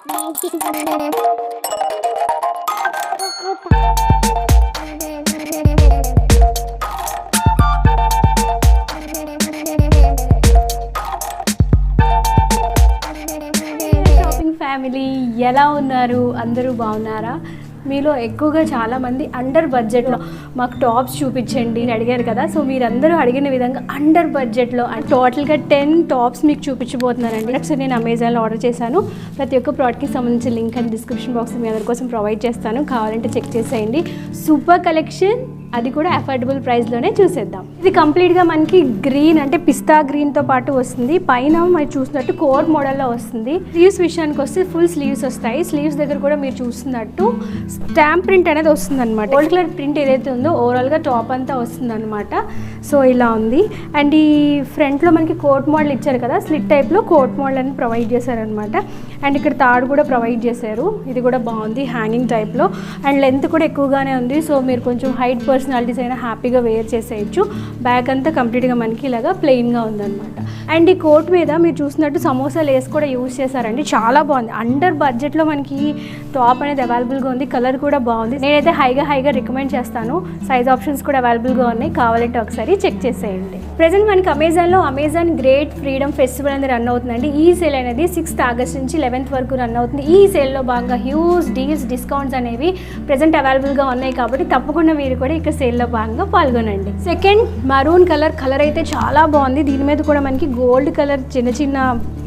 Shopping family ఎలా ఉన్నారు? అందరూ బాగున్నారా? మీలో ఎక్కువగా చాలామంది అండర్ బడ్జెట్లో మాకు టాప్స్ చూపించండి అని అడిగారు కదా. సో మీరందరూ అడిగిన విధంగా అండర్ బడ్జెట్లో టోటల్గా 10 టాప్స్ మీకు చూపించబోతున్నానండి. ప్రొడక్ట్స్ నేను అమెజాన్లో ఆర్డర్ చేశాను. ప్రతి ఒక్క ప్రోడక్ట్కి సంబంధించిన లింక్ అని డిస్క్రిప్షన్ బాక్స్ మీ అందరి కోసం ప్రొవైడ్ చేస్తాను. కావాలంటే చెక్ చేసేయండి. సూపర్ కలెక్షన్, అది కూడా అఫోర్డబుల్ ప్రైస్లోనే చూసేద్దాం. ఇది కంప్లీట్గా మనకి గ్రీన్ అంటే పిస్తా గ్రీన్తో పాటు వస్తుంది. పైన మీరు చూసినట్టు కోట్ మోడల్లో వస్తుంది. స్లీవ్స్ విషయానికి వస్తే ఫుల్ స్లీవ్స్ వస్తాయి. స్లీవ్స్ దగ్గర కూడా మీరు చూస్తున్నట్టు స్టాంప్ ప్రింట్ అనేది వస్తుంది అనమాట. గోల్డ్ కలర్ ప్రింట్ ఏదైతే ఉందో ఓవరాల్గా టాప్ అంతా వస్తుంది అనమాట. సో ఇలా ఉంది. అండ్ ఈ ఫ్రంట్లో మనకి కోట్ మోడల్ ఇచ్చారు కదా, స్లిట్ టైప్లో కోట్ మోడల్ అని ప్రొవైడ్ చేశారనమాట. అండ్ ఇక్కడ తాడు కూడా ప్రొవైడ్ చేశారు. ఇది కూడా బాగుంది, హ్యాంగింగ్ టైప్లో. అండ్ లెంత్ కూడా ఎక్కువగానే ఉంది. సో మీరు కొంచెం హైట్ పర్సనాలిటీస్ అయినా హ్యాపీగా వేర్ చేసేయచ్చు. బ్యాక్ అంతా కంప్లీట్గా మనకి ఇలాగా ప్లెయిన్గా ఉందన్నమాట. అండ్ ఈ కోట్ మీద మీరు చూసినట్టు సమోసా లేస్ కూడా యూజ్ చేశారండి. చాలా బాగుంది. అండర్ బడ్జెట్లో మనకి టాప్ అనేది అవైలబుల్గా ఉంది. కలర్ కూడా బాగుంది. నేనైతే హైగా రికమెండ్ చేస్తాను. సైజ్ ఆప్షన్స్ కూడా అవైలబుల్గా ఉన్నాయి. కావాలంటే ఒకసారి చెక్ చేసేయండి. ప్రజెంట్ మనకి అమెజాన్లో అమెజాన్ గ్రేట్ ఫ్రీడమ్ ఫెస్టివల్ అనేది రన్ అవుతుందండి. ఈ సేల్ అనేది 6th ఆగస్ట్ నుంచి 11th వరకు రన్ అవుతుంది. ఈ సేల్లో భాగంగా హ్యూజ్ డీల్స్, డిస్కౌంట్స్ అనేవి ప్రజెంట్ అవైలబుల్గా ఉన్నాయి. కాబట్టి తప్పకుండా మీరు కూడా ఇక్కడ సేల్లో భాగంగా పాల్గొనండి. సెకండ్ మరూన్ కలర్ అయితే చాలా బాగుంది. దీని మీద కూడా మనకి గోల్డ్ కలర్ చిన్న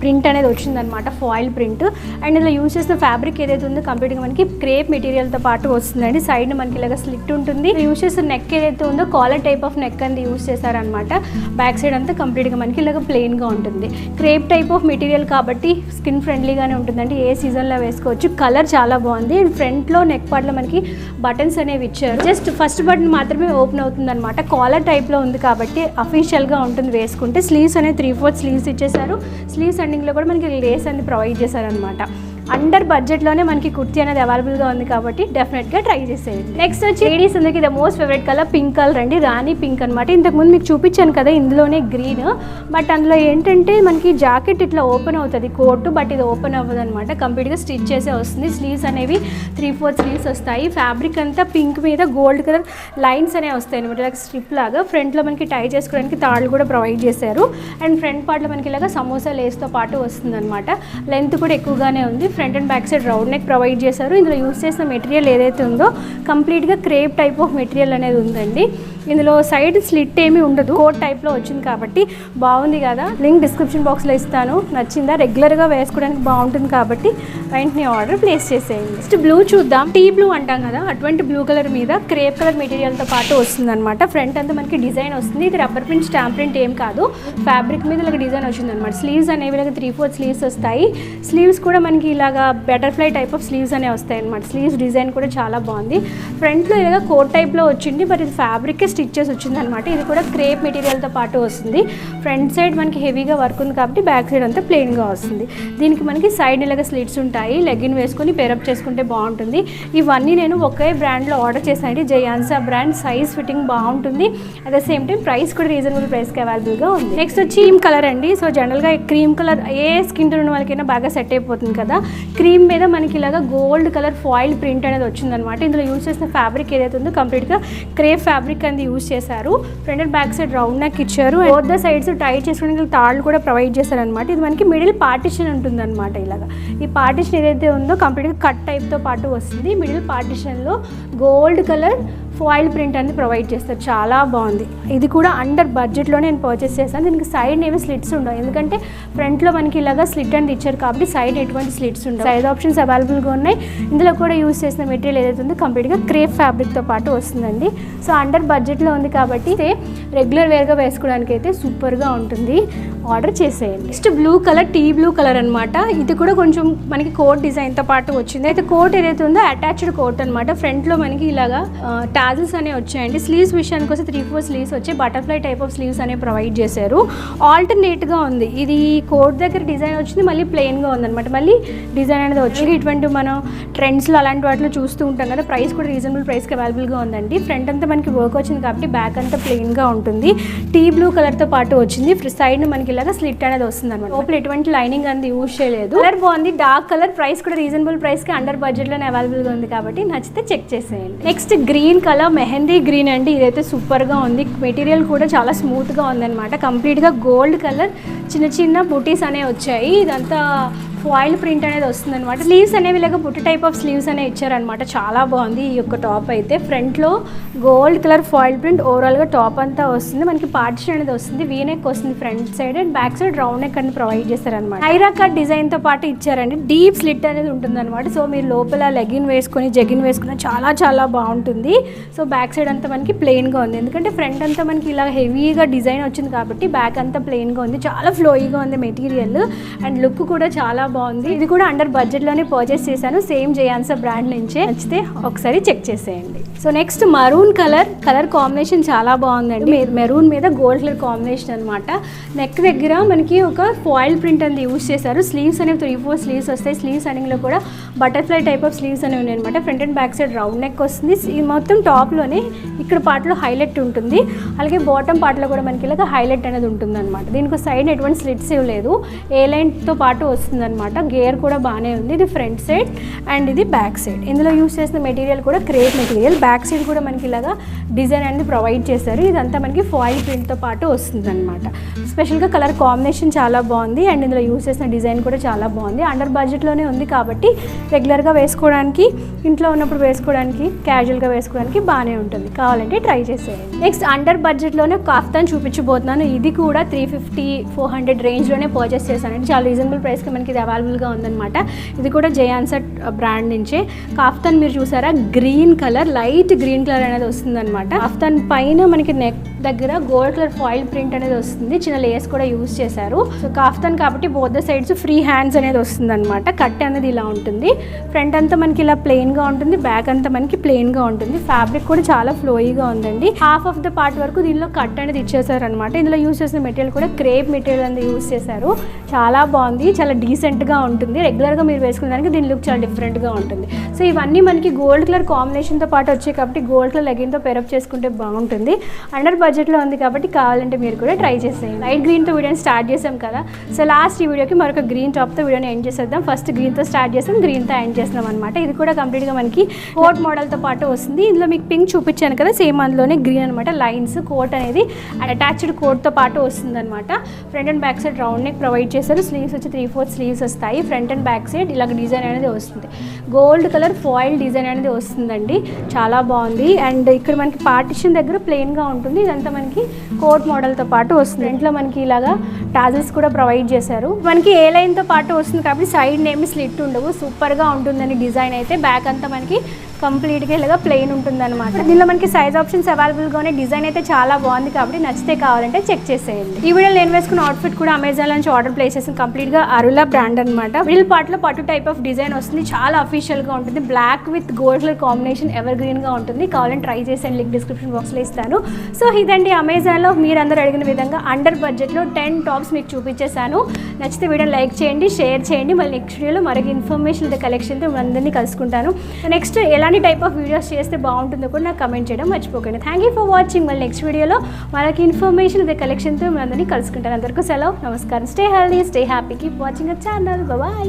ప్రింట్ అనేది వచ్చిందనమాట, ఫాయిల్ ప్రింట్. అండ్ ఇలా యూజ్ చేసిన ఫ్యాబ్రిక్ ఏదైతే ఉందో కంప్లీట్గా మనకి క్రేప్ మెటీరియల్తో పాటు వస్తుందండి. సైడ్ మనకి ఇలాగ స్లిట్ ఉంటుంది. యూజ్ చేసిన నెక్ ఏదైతే ఉందో కాలర్ టైప్ ఆఫ్ నెక్ అనేది యూజ్ చేశారనమాట. బ్యాక్ సైడ్ అంతా కంప్లీట్గా మనకి ఇలాగ ప్లెయిన్గా ఉంటుంది. క్రేప్ టైప్ ఆఫ్ మెటీరియల్ కాబట్టి స్కిన్ ఫ్రెండ్లీగానే ఉంటుందండి. ఏ సీజన్లో వేసుకోవచ్చు. కలర్ చాలా బాగుంది. అండ్ ఫ్రంట్లో నెక్ పార్ట్లో మనకి బటన్స్ అనేవి ఇచ్చారు. జస్ట్ ఫస్ట్ బటన్ మాత్రమే ఓపెన్ అవుతుంది అనమాట. కాలర్ టైప్లో ఉంది కాబట్టి అఫీషియల్గా ఉంటుంది వేసుకుంటే. స్లీవ్స్ అనేది 3/4 స్లీవ్స్ ఇచ్చేసారు. స్లీవ్స్ ఎండింగ్లో కూడా మనకి లేస్ అనేది ప్రొవైడ్ చేశారనమాట. అండర్ బడ్జెట్లోనే మనకి కుర్తీ అనేది అవైలబుల్గా ఉంది కాబట్టి డెఫినెట్గా ట్రై చేసేయండి. నెక్స్ట్ వచ్చి లేడీస్ అందరికి the most favourite colour pink colour అండి. రాణి పింక్ అనమాట. ఇంతకుముందు మీకు చూపించాను కదా, ఇందులోనే గ్రీన్. బట్ అందులో ఏంటంటే మనకి జాకెట్ ఇట్లా ఓపెన్ అవుతుంది కోట్, బట్ ఇది ఓపెన్ అవ్వదు అనమాట. కంప్లీట్గా స్టిచ్ చేసే వస్తుంది. స్లీవ్స్ అనేవి 3/4 స్లీవ్స్ వస్తాయి. ఫ్యాబ్రిక్ అంతా పింక్ మీద గోల్డ్ కలర్ లైన్స్ అనేవి వస్తాయి అనమాట, ఇలాగ స్ట్రిప్ లాగా. ఫ్రంట్లో మనకి టై చేసుకోవడానికి తాళ్ళు కూడా ప్రొవైడ్ చేశారు. అండ్ ఫ్రంట్ పార్ట్లో మనకి ఇలాగ సమోసా లేస్తో పాటు వస్తుంది అనమాట. లెంత్ కూడా ఎక్కువగానే ఉంది. Front and back side round neck provide చేశారు. ఇందులో యూజ్ చేసిన మెటీరియల్ ఏదైతే ఉందో కంప్లీట్గా క్రేప్ టైప్ ఆఫ్ మెటీరియల్ అనేది ఉందండి. ఇందులో సైడ్ స్లిట్ ఏమీ ఉండదు. కోట్ టైప్లో వచ్చింది కాబట్టి బాగుంది కదా. లింక్ డిస్క్రిప్షన్ బాక్స్లో ఇస్తాను. నచ్చిందా? రెగ్యులర్గా వేసుకోవడానికి బాగుంటుంది కాబట్టి వెంటనే ఆర్డర్ ప్లేస్ చేసేయండి. నెక్స్ట్ బ్లూ చూద్దాం. టీ బ్లూ అంటాం కదా, అటువంటి బ్లూ కలర్ మీద క్రేప్ కలర్ మెటీరియల్తో పాటు వస్తుంది అనమాట. ఫ్రంట్ అంతా మనకి డిజైన్ వస్తుంది. ఇది రబ్బర్ ప్రింట్, స్టాంప్ ప్రింట్ ఏం కాదు. ఫ్యాబ్రిక్ మీద ఇలాగ డిజైన్ వచ్చింది అనమాట. స్లీవ్స్ అనేవి ఇలాగ 3/4 స్లీవ్స్ వస్తాయి. స్లీవ్స్ కూడా మనకి ఇలాగా బటర్ఫ్లై టైప్ ఆఫ్ స్లీవ్స్ అనేవి వస్తాయి అనమాట. స్లీవ్స్ డిజైన్ కూడా చాలా బాగుంది. ఫ్రంట్లో ఇలాగ కోట్ టైప్లో వచ్చింది, బట్ ఇది ఫ్యాబ్రిక్ స్టిచ్చెస్ వచ్చింది అనమాట. ఇది కూడా క్రేప్ మెటీరియల్తో పాటు వస్తుంది. ఫ్రంట్ సైడ్ మనకి హెవీగా వర్క్ ఉంది కాబట్టి బ్యాక్ సైడ్ అంతా ప్లెయిన్గా వస్తుంది. దీనికి మనకి సైడ్ ఇలాగ స్లిట్స్ ఉంటాయి. లెగ్గిన్ వేసుకొని పేరప్ చేసుకుంటే బాగుంటుంది. ఇవన్నీ నేను ఒకే బ్రాండ్లో ఆర్డర్ చేశానండి, జయాన్సా బ్రాండ్. సైజ్ ఫిట్టింగ్ బాగుంటుంది. At the same time price కూడా రీజనబుల్ ప్రైస్కి అవైలబుల్గా ఉంది. నెక్స్ట్ వచ్చి క్రీమ్ కలర్ అండి. సో జనరల్గా క్రీమ్ కలర్ ఏ స్కిన్ టోన్ వాళ్ళకైనా బాగా సెట్ అయిపోతుంది కదా. క్రీమ్ మీద మనకి ఇలాగా గోల్డ్ కలర్ ఫాయిల్ ప్రింట్ అనేది వచ్చిందనమాట. ఇందులో యూజ్ చేసిన ఫ్యాబ్రిక్ ఏదైతే ఉందో కంప్లీట్గా క్రేప్ ఫ్యాబ్రిక్ అనేది యూజ్ చేశారు. Front and back side round neck ఇచ్చారు. బోత్ ద సైడ్స్ టైట్ చేసుకోవడానికి తాళ్ళు కూడా ప్రొవైడ్ చేశారనమాట. ఇది మనకి మిడిల్ పార్టిషన్ ఉంటుంది అనమాట. ఇలాగా ఈ పార్టిషన్ ఏదైతే ఉందో కంప్లీట్గా కట్ టైప్తో పాటు వస్తుంది. మిడిల్ పార్టిషన్లో గోల్డ్ కలర్ ఫాయిల్ ప్రింట్ అనేది ప్రొవైడ్ చేస్తారు. చాలా బాగుంది. ఇది కూడా అండర్ బడ్జెట్లో నేను పర్చేస్ చేశాను. దీనికి సైడ్ ఏమి స్లిట్స్ ఉండవు, ఎందుకంటే ఫ్రంట్లో మనకి ఇలాగా స్లిట్ అనేది ఇచ్చారు కాబట్టి సైడ్ ఎటువంటి స్లిట్స్ ఉండవు. సైజ్ ఆప్షన్స్ అవైలబుల్గా ఉన్నాయి. ఇందులో కూడా యూజ్ చేసిన మెటీరియల్ ఏదైతే ఉందో కంప్లీట్గా క్రేప్ ఫ్యాబ్రిక్తో పాటు వస్తుందండి. సో అండర్ బడ్జెట్లో ఉంది కాబట్టి రెగ్యులర్ వేర్గా వేసుకోవడానికి అయితే సూపర్గా ఉంటుంది. ఆర్డర్ చేసేయండి. Next blue colour, T blue colour అనమాట. ఇది కూడా కొంచెం మనకి కోట్ డిజైన్తో పాటు వచ్చింది. అయితే కోట్ ఏదైతే ఉందో అటాచ్డ్ కోట్ అనమాట. ఫ్రంట్లో మనకి ఇలాగా టాజిల్స్ అనేవి వచ్చాయండి. స్లీవ్స్ విషయానికి వస్తే 3/4 స్లీవ్స్ వచ్చి బటర్ఫ్లై టైప్ ఆఫ్ స్లీవ్స్ అనేవి ప్రొవైడ్ చేశారు. ఆల్టర్నేట్గా ఉంది. ఇది కోట్ దగ్గర డిజైన్ వచ్చింది, మళ్ళీ ప్లెయిన్గా ఉందన్నమాట. మళ్ళీ డిజైన్ అనేది వచ్చింది. ఇటువంటి మనం ట్రెండ్స్లో అలాంటి వాటిలో చూస్తూ ఉంటాం కదా. ప్రైస్ కూడా రీజనబుల్ ప్రైస్కి అవైలబుల్గా ఉందండి. ఫ్రంట్ అంతా మనకి వర్క్ వచ్చింది కాబట్టి బ్యాక్ అంతా ప్లెయిన్గా ఉంటుంది. టీ బ్లూ కలర్తో పాటు వచ్చింది. సైడ్ మనకి ఇలాగా స్లిట్ అనేది వస్తుంది అనమాట. లోపల ఎటువంటి లైనింగ్ అనేది యూజ్ చేయలేదు. కలర్ బాగుంది, డార్క్ కలర్, ప్రైస్ కూడా రీజనబుల్ ప్రైస్కి అండర్ బడ్జెట్లోనే అవైలబుల్గా ఉంది కాబట్టి నచ్చితే చెక్ చేసేయండి. Next green colour, mehndi green అండి. ఇదైతే సూపర్గా ఉంది, మెటీరియల్ కూడా చాలా స్మూత్గా ఉందన్నమాట. కంప్లీట్గా గోల్డ్ కలర్, చిన్న చిన్న బుటీస్ అనేవి వచ్చాయి. ఇదంతా ఫాయిల్ ప్రింట్ అనేది వస్తుంది అనమాట. స్లీవ్స్ అనేవి ఇలాగ బుట్ట టైప్ ఆఫ్ స్లీవ్స్ అనేవి ఇచ్చారనమాట. చాలా బాగుంది ఈ యొక్క టాప్ అయితే. ఫ్రంట్లో గోల్డ్ కలర్ ఫాయిల్ ప్రింట్, ఓవరాల్గా టాప్ అంతా వస్తుంది. మనకి పార్టిషన్ అనేది వస్తుంది, వీ నెక్ వస్తుంది front side, and back side round neck అనేది ప్రొవైడ్ చేస్తారనమాట. ఐరా కట్ డిజైన్తో పాటు ఇచ్చారండి. డీప్ స్లిట్ అనేది ఉంటుంది అనమాట. సో మీరు లోపల లెగిన్ వేసుకొని జగిన్ వేసుకున్న చాలా చాలా బాగుంటుంది. సో బ్యాక్ సైడ్ అంతా మనకి ప్లెయిన్గా ఉంది, ఎందుకంటే ఫ్రంట్ అంతా మనకి ఇలా హెవీగా డిజైన్ వచ్చింది కాబట్టి బ్యాక్ అంతా ప్లెయిన్గా ఉంది. చాలా ఫ్లోయిగా ఉంది మెటీరియల్, అండ్ లుక్ కూడా చాలా బాగుంది. ఇది కూడా అండర్ బడ్జెట్లోనే పర్చేస్ చేశాను, సేమ్ జయాన్సా బ్రాండ్ నుంచే. నచ్చితే ఒకసారి చెక్ చేసేయండి. So next maroon colour combination చాలా బాగుందండి. మెరూన్ మీద గోల్డ్ కలర్ కాంబినేషన్ అనమాట. నెక్ దగ్గర మనకి ఒక ఫాయిల్ ప్రింట్ అనేది యూజ్ చేశారు. స్లీవ్స్ అనేవి 3-4 స్లీవ్స్ వస్తాయి. స్లీవ్స్ అన్నింగ్లో కూడా బటర్ఫ్లై టైప్ ఆఫ్ స్లీవ్స్ అనేవి ఉన్నాయి అనమాట. Front and back side round neck వస్తుంది. ఈ మొత్తం టాప్లోనే ఇక్కడ పార్ట్లో హైలైట్ ఉంటుంది, అలాగే బాటమ్ పార్ట్లో కూడా మనకి ఇలాగ హైలైట్ అనేది ఉంటుంది అనమాట. దీనికి సైడ్ ఎటువంటి స్లిట్స్ లేదు, ఏ లైన్తో పాటు వస్తుంది అనమాట. గేర్ కూడా బాగానే ఉంది. ఇది ఫ్రంట్ సైడ్ అండ్ ఇది బ్యాక్ సైడ్. ఇందులో యూస్ చేసిన మెటీరియల్ కూడా క్రేప్ మెటీరియల్. బ్యాక్ సైడ్ కూడా మనకి ఇలాగా డిజైన్ అనేది ప్రొవైడ్ చేశారు. ఇదంతా మనకి ఫాయిల్ ప్రింట్తో పాటు వస్తుంది అనమాట. స్పెషల్గా కలర్ కాంబినేషన్ చాలా బాగుంది, అండ్ ఇందులో యూస్ చేసిన డిజైన్ కూడా చాలా బాగుంది. అండర్ బడ్జెట్లోనే ఉంది కాబట్టి రెగ్యులర్గా వేసుకోవడానికి, ఇంట్లో ఉన్నప్పుడు వేసుకోవడానికి, క్యాజువల్గా వేసుకోవడానికి బాగానే ఉంటుంది. కావాలంటే ట్రై చేసేయండి. నెక్స్ట్ అండర్ బడ్జెట్లోనే కాఫ్తాన్ చూపించబోతున్నాను. ఇది కూడా 350-400 రేంజ్లోనే పర్చేస్ చేశానండి. చాలా రీజనబుల్ ప్రైస్కి మనకి ఇది అవైలబుల్గా ఉందన్నమాట. ఇది కూడా జయాన్సా బ్రాండ్ నుంచే. కాఫ్తాన్ మీరు చూసారా, green colour, light green colour అనేది వస్తుంది అనమాట. కాఫ్తాన్ పైన మనకి నెక్ దగ్గర గోల్డ్ కలర్ ఫాయిల్ ప్రింట్ అనేది వస్తుంది. చిన్న లేస్ కూడా యూజ్ చేశారు. సో కాఫ్తాన్ కాబట్టి both the sides free hands అనేది వస్తుంది అనమాట. కట్ అనేది ఇలా ఉంటుంది. ఫ్రంట్ అంతా మనకి ఇలా ప్లెయిన్గా ఉంటుంది, బ్యాక్ అంతా మనకి ప్లెయిన్గా ఉంటుంది. ఫ్యాబ్రిక్ కూడా చాలా ఫ్లోయిగా ఉందండి. హాఫ్ ఆఫ్ ద పార్ట్ వరకు దీనిలో కట్ అనేది ఇచ్చేసారు అనమాట. ఇందులో యూజ్ చేసిన మెటీరియల్ కూడా క్రేప్ మెటీరియల్ అనేది యూజ్ చేశారు. చాలా బాగుంది, చాలా డీసెంట్గా ఉంటుంది. రెగ్యులర్గా మీరు వేసుకునే దానికి దీని లుక్ చాలా డిఫరెంట్గా ఉంటుంది. సో ఇవన్నీ మనకి గోల్డ్ కలర్ కాంబినేషన్తో పాటు వచ్చాయి కాబట్టి గోల్డ్ కలర్ లెగిన్తో పేరప్ చేసుకుంటే బాగుంటుంది. అండర్ బడ్జెట్లో ఉంది కాబట్టి కావాలంటే మీరు కూడా ట్రై చేసేయండి. లైట్ గ్రీన్తో వీడియోని స్టార్ట్ చేసాం కదా, సో లాస్ట్ ఈ వీడియోకి మరొక గ్రీన్ టాప్తో వీడియోని ఎండ్ చేసేద్దాం. ఫస్ట్ గ్రీన్తో స్టార్ట్ చేసాం, గ్రీన్తో ఎండ్ చేస్తున్నాం అనమాట. ఇది కూడా కంప్లీట్గా మనకి కోట్ మోడల్తో పాటు వస్తుంది. ఇందులో మీకు పింక్ చూపించాను కదా, సేమ్ అందులోనే గ్రీన్ అనమాట. లైన్స్ కోట్ అనేది అటాచ్డ్ కోట్తో పాటు వస్తుంది అనమాట. Front and back side round neck provide చేశారు. స్లీవ్స్ వచ్చి 3-4 స్లీవ్స్ వస్తాయి. ఫ్రంట్ అండ్ బ్యాక్ సైడ్ ఇలాగ డిజైన్ అనేది వస్తుంది. గోల్డ్ కలర్ ఫాయిల్ డిజైన్ అనేది వస్తుందండి, చాలా బాగుంది. అండ్ ఇక్కడ మనకి పార్టిషన్ దగ్గర ప్లెయిన్గా ఉంటుంది. ఇదంతా మనకి కోట్ మోడల్తో పాటు వస్తుంది. ఇంట్లో మనకి ఇలాగా టాజల్స్ కూడా ప్రొవైడ్ చేశారు. మనకి ఏ లైన్తో పాటు వస్తుంది కాబట్టి సైడ్ నేమ్ స్లిట్ ఉండవు. సూపర్గా ఉంటుందని డిజైన్ అయితే. బ్యాక్ అంతా మనకి కంప్లీట్గా ఇలాగా ప్లెయిన్ ఉంటుంది అనమాట. దీనిలో మనకి సైజ్ ఆప్షన్స్ అవైలబుల్గా ఉన్నాయి. డిజైన్ అయితే చాలా బాగుంది కాబట్టి నచ్చితే కావాలంటే చెక్ చేసేయండి. ఈ వీడియోలో నేను వేసుకున్న అవుట్ఫిట్ కూడా అమెజాన్ నుంచి ఆర్డర్ ప్లేస్ చేసిన కంప్లీట్గా అరులా బ్రాండ్ అనమాట. మిడిల్ పార్ట్లో పట్టు టైప్ ఆఫ్ డిజైన్ వస్తుంది, చాలా అఫీషియల్గా ఉంటుంది. Black with gold colour combination ever గ్రీన్గా ఉంటుంది. కావాలంటే ట్రై చేసేయండి, లింక్ డిస్క్రిప్షన్ బాక్స్లో ఇస్తాను. సో ఇదండి అమెజాన్లో మీరందరూ అడిగిన విధంగా అండర్ బడ్జెట్లో 10 టాప్స్ మీకు చూపించేశాను. నచ్చితే వీడియోని లైక్ చేయండి, షేర్ చేయండి. మళ్ళీ నెక్స్ట్ వీడియోలో మరొక ఇన్ఫర్మేషన్ కలెక్షన్తో అందరినీ కలుసుకుంటాను. నెక్స్ట్ ఎలాంటి టైప్ ఆఫ్ వీడియోస్ చేస్తే బాగుంటుందో కూడా నాకు కమెంట్ చేయడం మర్చిపోకండి. Thank you for watching. మళ్ళీ నెక్స్ట్ వీడియోలో మరొక ఇన్ఫర్మేషన్ కలెక్షన్తో అందరినీ కలుసుకుంటాను. అందరికీ సెలవు, నమస్కారం. Stay healthy, stay happy, keep watching our channel. Bye.